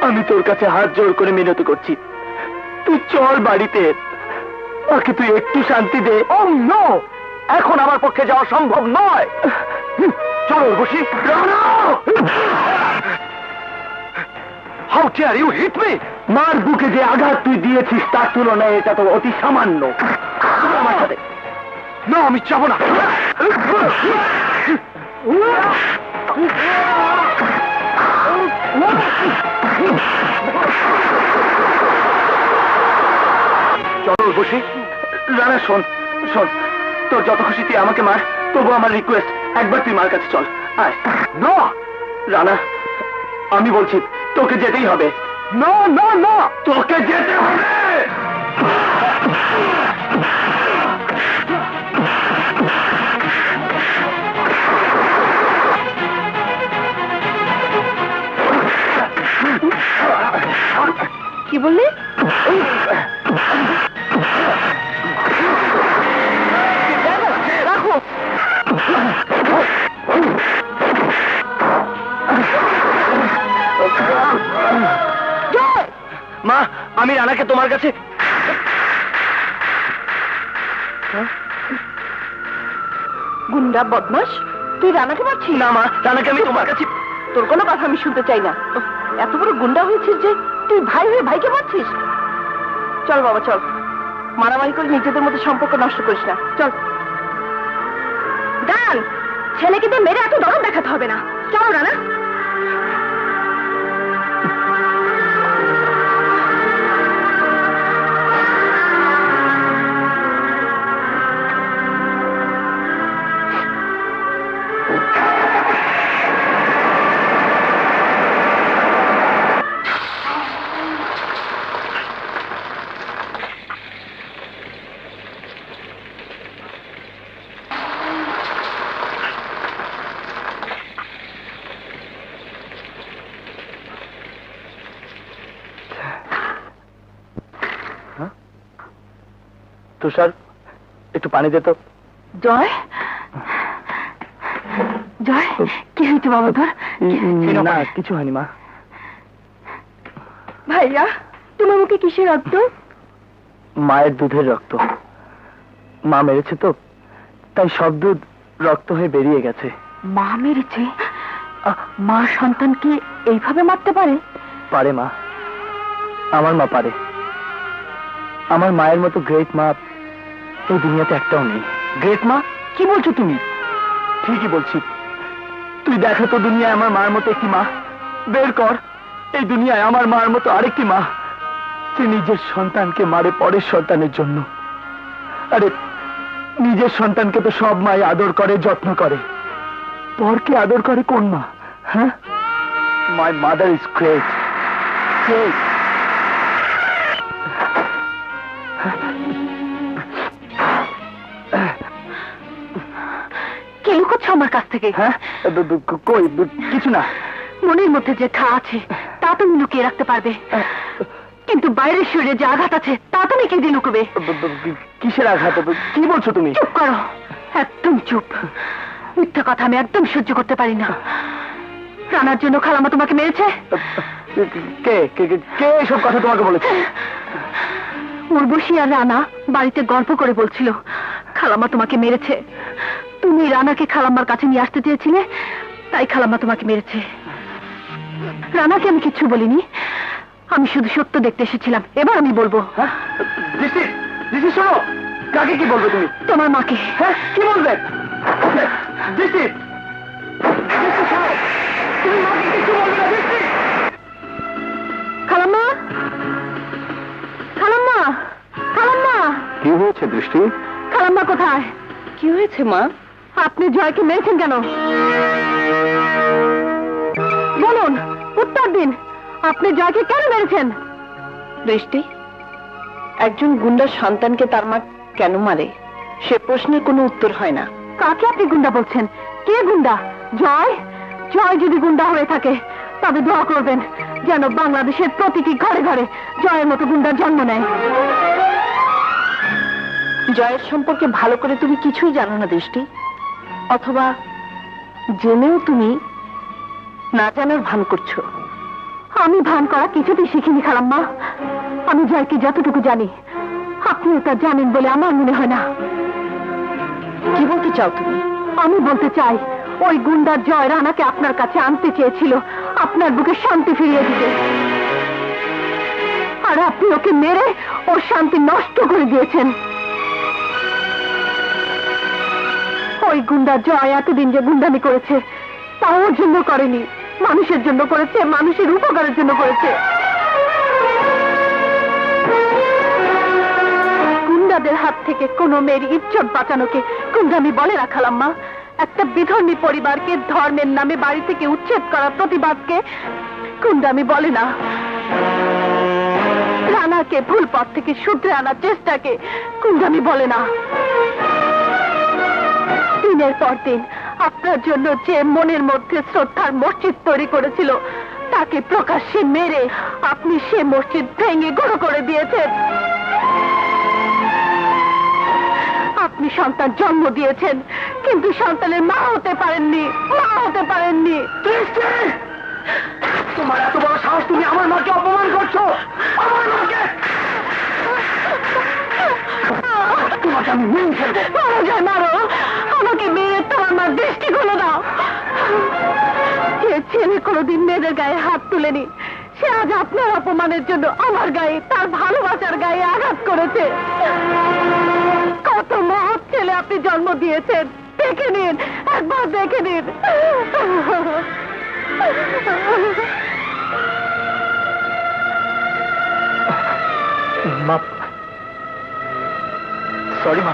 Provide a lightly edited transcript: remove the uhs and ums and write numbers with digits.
আমি তোর কাছে হাত জোর করে মিনতি করছি, তুই চল বাড়িতে, ওকে তুই একটু শান্তি দে। ও নো, এখন আমার পক্ষে যাওয়া সম্ভব নয়। চলো বসি। How dare you hit me! মার বুকে যে আঘাত তুই দিয়েছিস তার তুলনায় এটা তো অতি সামান্য। আমার সাথে না, আমি যাবো না। চলো বসি। রানা শোন শোন, তোর যত খুশি তুই আমাকে মার, তবু আমার রিকোয়েস্ট, একবার তুই মার কাছে চল। আয়। না রানা, আমি বলছি তোকে যেতেই হবে। না না না, তোকে যেতে হবে। কি বললি? রাখো। মা, আমি রানাকে তোমার কাছে। গুন্ডা বদমাস, তুই রানাকে মারছিস? না মা, রানাকে আমি তোমার কাছে। তোর কোনো কথা আমি শুনতে চাই না। এত বড় গুন্ডা হয়েছিস যে তুই ভাই হয়ে ভাইকে মারছিস? চল বাবা চল, মারামারি করে নিজেদের মধ্যে সম্পর্ক নষ্ট করিস না। চল দান, ছেলেকে দিয়ে মেরে এত দরদ দেখাতে হবে না। চলো রানা। তুষার, একটু পানি দে তো। জয়, জয়, কি হয়েছে বাবা তোর? না কিছু হয়নি মা। ভাইয়া, তোমার মুখে কিসের রক্ত? মায়ের দুধের রক্ত। মা মেরেছে তো, তাই সব দুধ রক্ত হয়ে বেরিয়ে গেছে। মা মেরেছে? মা সন্তানকে এইভাবে মারতে পারে? পারে মা, আমার মা পারে। আমার মায়ের মতো গ্রেট মা এই দুনিয়াতে একটাও নেই। গ্রেট মা? কি বলছো তুমি? ঠিকই বলছি। তুই দেখো তো দুনিয়ায় আমার মার মতো একটি মা বের কর। এই দুনিয়ায় আমার মার মতো আরেকটি মা, যে নিজের সন্তানকে মারে পরের সন্তানের জন্য। আরে নিজের সন্তানকে তো সব মাই আদর করে, যত্ন করে, পরকে আদর করে কোন মা? হ্যাঁ, my mother is great, great. কে লুকোচ্ছ আমার কাছ থেকে? হ্যাঁ, কই কিছু না। মনের মধ্যে যে ঘা আছে তা তুমি লুকিয়ে রাখতে পারবে, কিন্তু বাইরের শরীরে যে আঘাত আছে তা তুমি কে দিয়ে লুকবে? কিসের আঘাত? কি বলছো তুমি? চুপ করো, একদম চুপ। মিথ্যা কথা আমি একদম সহ্য করতে পারি না। রানার জন্য খালামা তোমাকে মেরেছে? কে কে কে এসব কথা তোমাকে বলেছে? উর্বশী আর রানা বাড়িতে গল্প করে বলছিল খালাম্মা তোমাকে মেরেছে। তুমি রানাকে খালাম্মার কাছে নিয়ে আসতে চেয়েছিলে, তাই খালাম্মা তোমাকে মেরেছে। রানাকে আমি কিচ্ছু বলিনি, আমি শুধু সত্য দেখতে এসেছিলাম। এবার আমি বলবো। শোনো, কাকে কি বলবে তুমি? তোমার মাকে। হ্যাঁ, কি বলবে? খালাম্মা, খালাম্মা, খালাম্মা। কি হয়েছে দৃষ্টি? খালাম্মা কোথায়? কি হয়েছে মা? আপনি জয়কে মেরেছেন কেন? বলুন, উত্তর দিন। আপনি জয়কে কেন মেরেছেন? দৃষ্টি, একজন গুন্ডার সন্তানকে তার মা কেন মারে সে প্রশ্নের কোনো উত্তর হয় না। কাকে আপনি গুন্ডা বলছেন? কে গুন্ডা? জয়? জয় যদি গুন্ডা হয়ে থাকে তবে দোয়া করবেন যেন বাংলাদেশের প্রতিটি ঘরে ঘরে জয়ের মতো গুন্ডার জন্ম নেয়। জয়ের সম্পর্কে ভালো করে তুমি কিছুই জানো না দৃষ্টি, অথবা জেনেও তুমি না জানার ভান করছো। আমি ভান করা কিছুতেই শিখিনি খালাম্মা। আমি জয়কে যতটুকু জানি আপনিও তা জানেন বলে আমার মনে হয় না। কি বলতে চাও তুমি? আমি বলতে চাই ওই গুন্ডার জয় রানাকে আপনার কাছে আনতে চেয়েছিল আপনার বুকে শান্তি ফিরিয়ে দিতে, আর আপনি ওকে মেরে ওর শান্তি নষ্ট করে দিয়েছেন। ওই গুন্ডার জয় এতদিন যে গুন্ডামি করেছে তা ওর জন্য করেনি, মানুষের জন্য করেছে, মানুষের উপকারের জন্য করেছে। গুন্ডাদের হাত থেকে কোনো মেয়ের ইজ্জত বাঁচানোকে গুন্ডামি বলে না খালাম্মা। একটা বিধর্মী পরিবারকে ধর্মের নামে বাড়ি থেকে উচ্ছেদ করার প্রতিবাদকে গুন্ডামি বলে না। রানাকে ভুল পথ থেকে শুধরে আনার চেষ্টাকে গুন্ডামি বলে না। দিনের পর দিন আপনার জন্য যে মনের মধ্যে শ্রদ্ধার মসজিদ তৈরি করেছিল তাকে প্রকাশ্যে মেরে আপনি সে মসজিদ ভেঙে গুঁড়ো করে দিয়েছেন। আপনি সন্তান জন্ম দিয়েছেন কিন্তু সন্তানের মা হতে পারেননি, মা হতে পারেননি। তোমার এত বড় সাহস, তুমি আমার মাকে অপমান করছো! আমার মাকে! তোমাকে আমি মেরে ফেলবো। মারো যায় মারো, আমাকে মেরে তোমার মার দৃষ্টি খুলে দাও। যে ছেলে কোনোদিন মেয়েদের গায়ে হাত তুলেনি সে আজ আপনার অপমানের জন্য আমার গায়ে, তার ভালোবাসার গায়ে আঘাত করেছে। কত মহৎ ছেলে আপনি জন্ম দিয়েছেন, দেখে নিন, একবার দেখে নিন। মা, সরি মা।